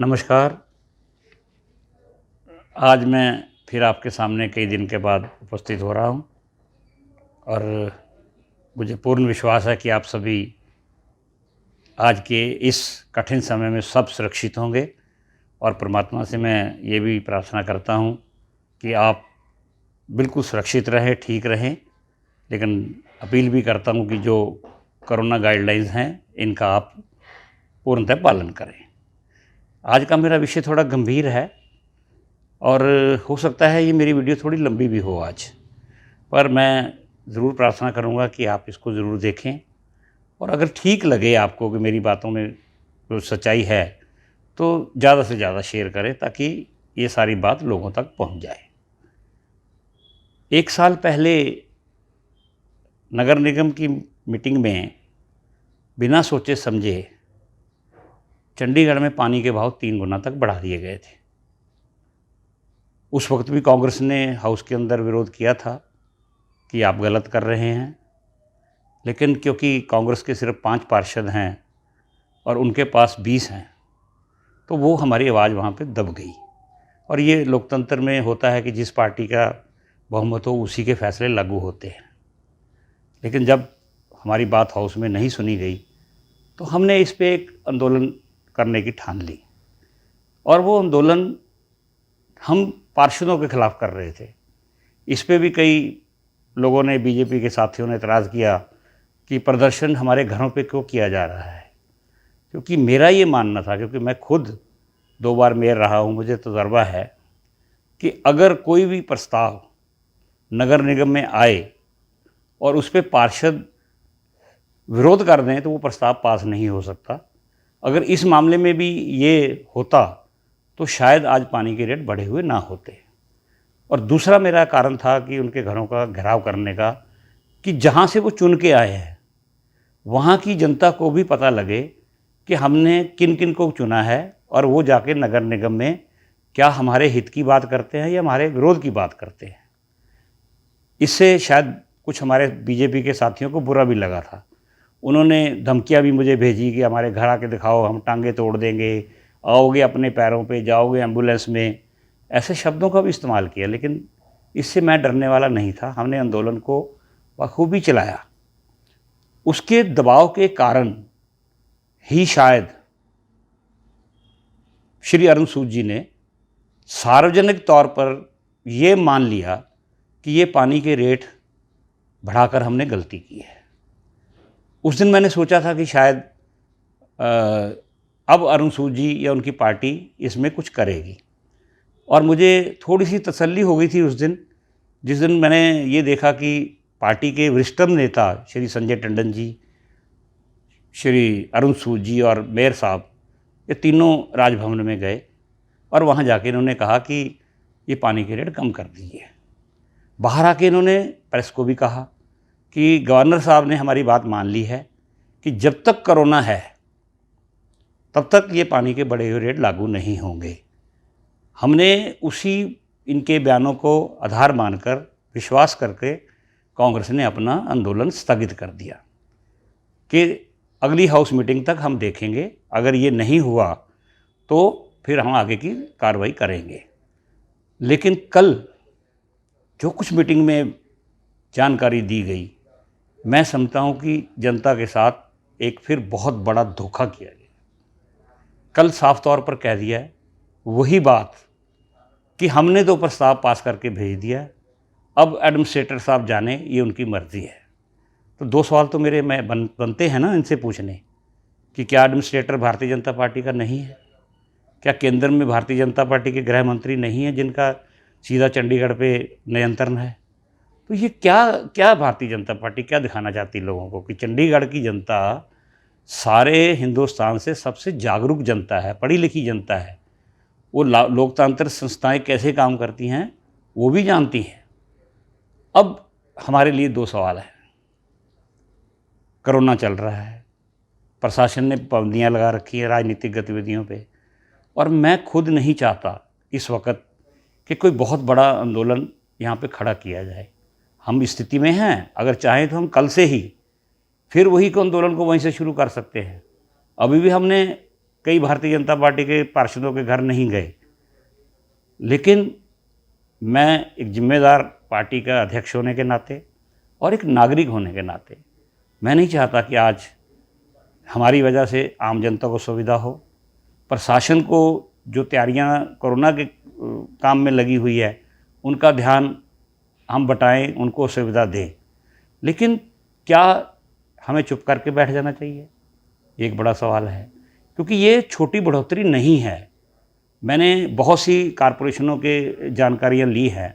नमस्कार। आज मैं फिर आपके सामने कई दिन के बाद उपस्थित हो रहा हूँ और मुझे पूर्ण विश्वास है कि आप सभी आज के इस कठिन समय में सब सुरक्षित होंगे और परमात्मा से मैं ये भी प्रार्थना करता हूँ कि आप बिल्कुल सुरक्षित रहें, ठीक रहें। लेकिन अपील भी करता हूँ कि जो कोरोना गाइडलाइंस हैं इनका आप पूर्णतः पालन करें। आज का मेरा विषय थोड़ा गंभीर है और हो सकता है ये मेरी वीडियो थोड़ी लंबी भी हो आज, पर मैं ज़रूर प्रार्थना करूँगा कि आप इसको ज़रूर देखें और अगर ठीक लगे आपको कि मेरी बातों में जो सच्चाई है तो ज़्यादा से ज़्यादा शेयर करें ताकि ये सारी बात लोगों तक पहुँच जाए। 1 साल पहले नगर निगम की मीटिंग में बिना सोचे समझे चंडीगढ़ में पानी के भाव 3 गुना तक बढ़ा दिए गए थे। उस वक्त भी कांग्रेस ने हाउस के अंदर विरोध किया था कि आप गलत कर रहे हैं, लेकिन क्योंकि कांग्रेस के सिर्फ 5 पार्षद हैं और उनके पास 20 हैं, तो वो हमारी आवाज़ वहाँ पे दब गई। और ये लोकतंत्र में होता है कि जिस पार्टी का बहुमत हो उसी के फैसले लागू होते हैं। लेकिन जब हमारी बात हाउस में नहीं सुनी गई तो हमने इस पे एक आंदोलन करने की ठान ली और वो आंदोलन हम पार्षदों के ख़िलाफ़ कर रहे थे। इस पे भी कई लोगों ने, बीजेपी के साथियों ने एतराज़ किया कि प्रदर्शन हमारे घरों पे क्यों किया जा रहा है। क्योंकि मेरा ये मानना था, क्योंकि मैं खुद 2 बार मेयर रहा हूँ, मुझे तजुर्बा है कि अगर कोई भी प्रस्ताव नगर निगम में आए और उस पे पार्षद विरोध कर दें तो वो प्रस्ताव पास नहीं हो सकता। अगर इस मामले में भी ये होता तो शायद आज पानी के रेट बढ़े हुए ना होते। और दूसरा मेरा कारण था कि उनके घरों का घेराव करने का, कि जहाँ से वो चुन के आए हैं वहाँ की जनता को भी पता लगे कि हमने किन किन को चुना है और वो जाके नगर निगम में क्या हमारे हित की बात करते हैं या हमारे विरोध की बात करते हैं। इससे शायद कुछ हमारे बीजेपी के साथियों को बुरा भी लगा था। उन्होंने धमकियाँ भी मुझे भेजी कि हमारे घर आके दिखाओ, हम टांगे तोड़ देंगे, आओगे अपने पैरों पे, जाओगे एम्बुलेंस में, ऐसे शब्दों का भी इस्तेमाल किया। लेकिन इससे मैं डरने वाला नहीं था। हमने आंदोलन को बखूबी चलाया। उसके दबाव के कारण ही शायद श्री अरुण सूद जी ने सार्वजनिक तौर पर ये मान लिया कि ये पानी के रेट बढ़ाकर हमने गलती की है। उस दिन मैंने सोचा था कि शायद अब अरुण सूद जी या उनकी पार्टी इसमें कुछ करेगी, और मुझे थोड़ी सी तसल्ली हो गई थी उस दिन, जिस दिन मैंने ये देखा कि पार्टी के वरिष्ठतम नेता श्री संजय टंडन जी, श्री अरुण सूद जी और मेयर साहब, ये तीनों राजभवन में गए और वहाँ जाके इन्होंने कहा कि ये पानी के रेट कम कर दीजिए। बाहर आके इन्होंने प्रेस को भी कहा कि गवर्नर साहब ने हमारी बात मान ली है कि जब तक कोरोना है तब तक ये पानी के बढ़े हुए रेट लागू नहीं होंगे। हमने उसी इनके बयानों को आधार मानकर, विश्वास करके कांग्रेस ने अपना आंदोलन स्थगित कर दिया कि अगली हाउस मीटिंग तक हम देखेंगे, अगर ये नहीं हुआ तो फिर हम आगे की कार्रवाई करेंगे। लेकिन कल जो कुछ मीटिंग में जानकारी दी गई, मैं समझता हूँ कि जनता के साथ एक फिर बहुत बड़ा धोखा किया गया। कल साफ तौर पर कह दिया है वही बात कि हमने तो प्रस्ताव पास करके भेज दिया, अब एडमिनिस्ट्रेटर साहब जाने, ये उनकी मर्ज़ी है। तो 2 सवाल तो मेरे बनते हैं ना इनसे पूछने कि क्या एडमिनिस्ट्रेटर भारतीय जनता पार्टी का नहीं है? क्या केंद्र में भारतीय जनता पार्टी के गृह मंत्री नहीं है जिनका सीधा चंडीगढ़ पे नियंत्रण है? तो ये क्या भारतीय जनता पार्टी क्या दिखाना चाहती है लोगों को कि चंडीगढ़ की जनता सारे हिंदुस्तान से सबसे जागरूक जनता है, पढ़ी लिखी जनता है, वो लोकतांत्रिक संस्थाएं कैसे काम करती हैं वो भी जानती हैं। अब हमारे लिए 2 सवाल हैं। कोरोना चल रहा है, प्रशासन ने पाबंदियाँ लगा रखी हैं राजनीतिक गतिविधियों पे, और मैं खुद नहीं चाहता इस वक्त कि कोई बहुत बड़ा आंदोलन यहाँ पे खड़ा किया जाए। हम स्थिति में हैं, अगर चाहें तो हम कल से ही फिर वही आंदोलन को वहीं से शुरू कर सकते हैं। अभी भी हमने कई भारतीय जनता पार्टी के पार्षदों के घर नहीं गए, लेकिन मैं एक जिम्मेदार पार्टी का अध्यक्ष होने के नाते और एक नागरिक होने के नाते मैं नहीं चाहता कि आज हमारी वजह से आम जनता को सुविधा हो। प्रशासन को जो तैयारियां कोरोना के काम में लगी हुई है उनका ध्यान हम बटाएं, उनको सुविधा दें, लेकिन क्या हमें चुप करके बैठ जाना चाहिए? एक बड़ा सवाल है, क्योंकि ये छोटी बढ़ोतरी नहीं है। मैंने बहुत सी कारपोरेशनों के जानकारियाँ ली हैं,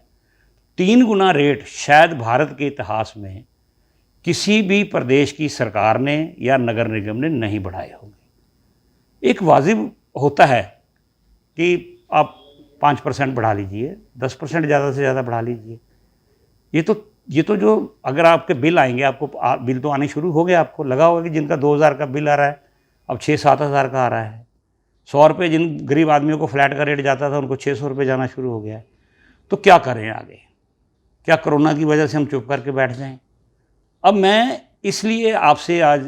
3 गुना रेट शायद भारत के इतिहास में किसी भी प्रदेश की सरकार ने या नगर निगम ने नहीं बढ़ाए होंगे। एक वाजिब होता है कि आप 5% बढ़ा लीजिए, 10% ज़्यादा से ज़्यादा बढ़ा लीजिए। ये तो जो अगर आपके बिल आएंगे, आपको बिल तो आने शुरू हो गए, आपको लगा होगा कि जिनका 2000 का बिल आ रहा है अब 6-7 हज़ार का आ रहा है। 100 रुपये जिन गरीब आदमियों को फ्लैट का रेट जाता था उनको 600 रुपये जाना शुरू हो गया है। तो क्या करें आगे? क्या कोरोना की वजह से हम चुप करके बैठ जाएं? अब मैं इसलिए आपसे आज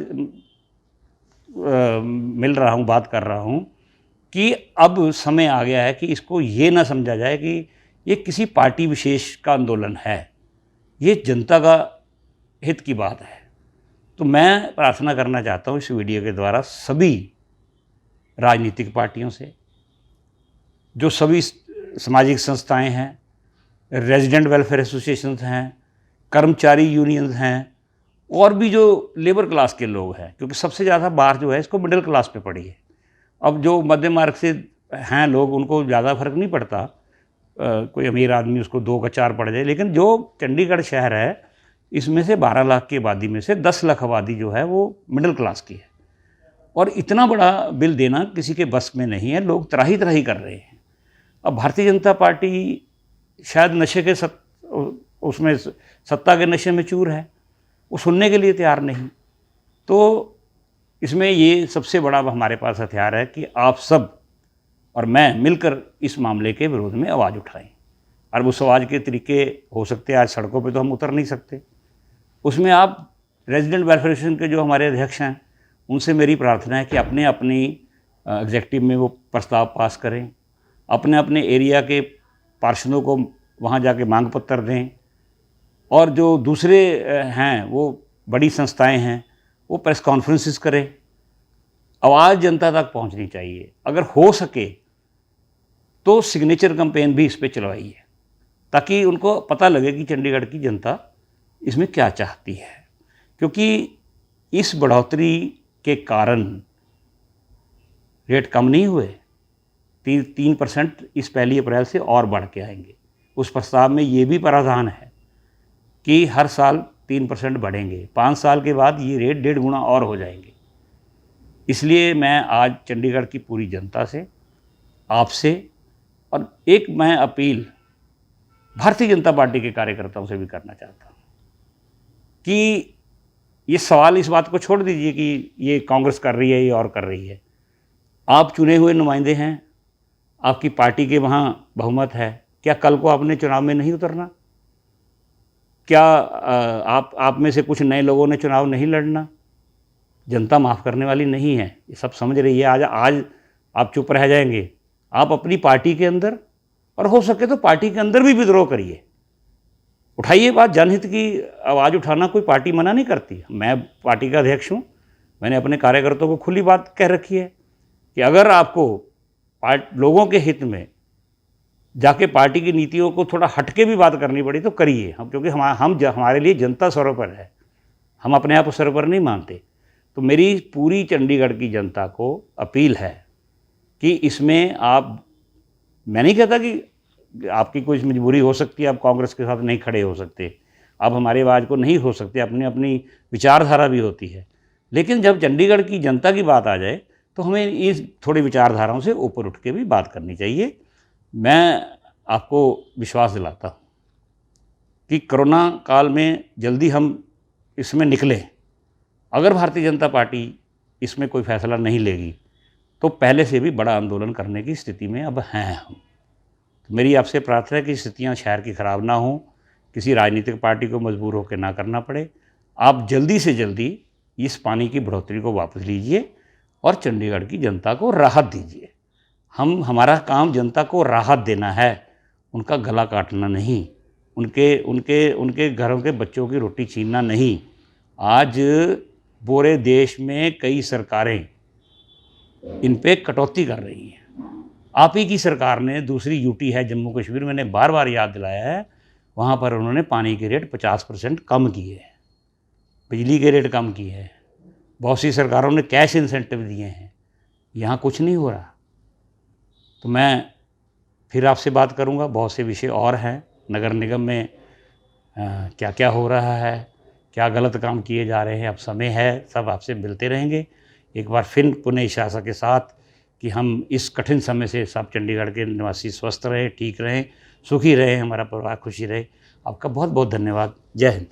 मिल रहा हूँ, बात कर रहा हूँ कि अब समय आ गया है कि इसको ये ना समझा जाए कि ये किसी पार्टी विशेष का आंदोलन है, ये जनता का हित की बात है। तो मैं प्रार्थना करना चाहता हूँ इस वीडियो के द्वारा सभी राजनीतिक पार्टियों से, जो सभी सामाजिक संस्थाएं हैं, रेजिडेंट वेलफेयर एसोसिएशंस हैं, कर्मचारी यूनियंस हैं, और भी जो लेबर क्लास के लोग हैं, क्योंकि सबसे ज़्यादा बार जो है इसको मिडिल क्लास पे पड़ी है। अब जो मध्यम मार्ग से हैं लोग उनको ज़्यादा फर्क नहीं पड़ता, कोई अमीर आदमी उसको 2 का 4 पड़ जाए, लेकिन जो चंडीगढ़ शहर है इसमें से 12 लाख की आबादी में से 10 लाख आबादी जो है वो मिडिल क्लास की है, और इतना बड़ा बिल देना किसी के बस में नहीं है। लोग त्राही त्राही कर रहे हैं। अब भारतीय जनता पार्टी शायद नशे के उसमें सत्ता के नशे में चूर है, वो सुनने के लिए तैयार नहीं। तो इसमें ये सबसे बड़ा हमारे पास हथियार है कि आप सब और मैं मिलकर इस मामले के विरोध में आवाज़ उठाएं। और उस आवाज़ के तरीके हो सकते हैं, आज सड़कों पे तो हम उतर नहीं सकते, उसमें आप रेजिडेंट वेलफेयर एसोसिएशन के जो हमारे अध्यक्ष हैं उनसे मेरी प्रार्थना है कि अपने अपनी एग्जेक्टिव में वो प्रस्ताव पास करें, अपने अपने एरिया के पार्षदों को वहाँ जाके मांग पत्र दें, और जो दूसरे हैं वो बड़ी संस्थाएं हैं वो प्रेस कॉन्फ्रेंसेस करें। आवाज़ जनता तक पहुंचनी चाहिए। अगर हो सके तो सिग्नेचर कैंपेन भी इस पर चलवाइए, ताकि उनको पता लगे कि चंडीगढ़ की जनता इसमें क्या चाहती है। क्योंकि इस बढ़ोतरी के कारण रेट कम नहीं हुए, 3% इस 1 अप्रैल से और बढ़ के आएंगे। उस प्रस्ताव में ये भी प्रावधान है कि हर साल 3% बढ़ेंगे, 5 साल के बाद ये रेट 1.5 गुना और हो जाएंगे। इसलिए मैं आज चंडीगढ़ की पूरी जनता से, आपसे, और एक मैं अपील भारतीय जनता पार्टी के कार्यकर्ताओं से भी करना चाहता हूँ कि ये सवाल इस बात को छोड़ दीजिए कि ये कांग्रेस कर रही है, ये और कर रही है। आप चुने हुए नुमाइंदे हैं, आपकी पार्टी के वहाँ बहुमत है, क्या कल को आपने चुनाव में नहीं उतरना? क्या आप में से कुछ नए लोगों ने चुनाव नहीं लड़ना? जनता माफ़ करने वाली नहीं है, ये सब समझ रही है। आज आप चुप रह जाएंगे, आप अपनी पार्टी के अंदर, और हो सके तो पार्टी के अंदर भी विद्रोह करिए, उठाइए बात। जनहित की आवाज़ उठाना कोई पार्टी मना नहीं करती। मैं पार्टी का अध्यक्ष हूँ, मैंने अपने कार्यकर्ताओं को खुली बात कह रखी है कि अगर आपको लोगों के हित में जाके पार्टी की नीतियों को थोड़ा हटके भी बात करनी पड़ी तो करिए। हम क्योंकि हमारे लिए जनता सर्वोपरि है, हम अपने आप को सर्वोपरि नहीं मानते। तो मेरी पूरी चंडीगढ़ की जनता को अपील है कि इसमें आप, मैं नहीं कहता कि आपकी कोई मजबूरी हो सकती है, आप कांग्रेस के साथ नहीं खड़े हो सकते, आप हमारी आवाज़ को नहीं हो सकते, अपनी अपनी विचारधारा भी होती है, लेकिन जब चंडीगढ़ की जनता की बात आ जाए तो हमें इस थोड़ी विचारधाराओं से ऊपर उठ के भी बात करनी चाहिए। मैं आपको विश्वास दिलाता हूँ कि कोरोना काल में जल्दी हम इसमें निकलें। अगर भारतीय जनता पार्टी इसमें कोई फैसला नहीं लेगी तो पहले से भी बड़ा आंदोलन करने की स्थिति में अब हैं हम। तो मेरी आपसे प्रार्थना है कि स्थितियाँ शहर की ख़राब ना हों, किसी राजनीतिक पार्टी को मजबूर होकर ना करना पड़े। आप जल्दी से जल्दी इस पानी की बढ़ोतरी को वापस लीजिए और चंडीगढ़ की जनता को राहत दीजिए। हमारा काम जनता को राहत देना है, उनका गला काटना नहीं, उनके घरों के बच्चों की रोटी छीनना नहीं। आज पूरे देश में कई सरकारें इन पे कटौती कर रही हैं। आप ही की सरकार ने, दूसरी यूटी है जम्मू कश्मीर, मैंने बार बार याद दिलाया है, वहाँ पर उन्होंने पानी के रेट 50% कम किए हैं, बिजली के रेट कम किए हैं, बहुत सी सरकारों ने कैश इंसेंटिव दिए हैं। यहाँ कुछ नहीं हो रहा। तो मैं फिर आपसे बात करूँगा, बहुत से विषय और हैं। नगर निगम में क्या क्या हो रहा है, क्या गलत काम किए जा रहे हैं, अब समय है, सब आपसे मिलते रहेंगे। एक बार फिर पुनः इस आशा के साथ कि हम इस कठिन समय से सब चंडीगढ़ के निवासी स्वस्थ रहें, ठीक रहें, सुखी रहें, हमारा परिवार खुशी रहे। आपका बहुत बहुत धन्यवाद। जय हिंद।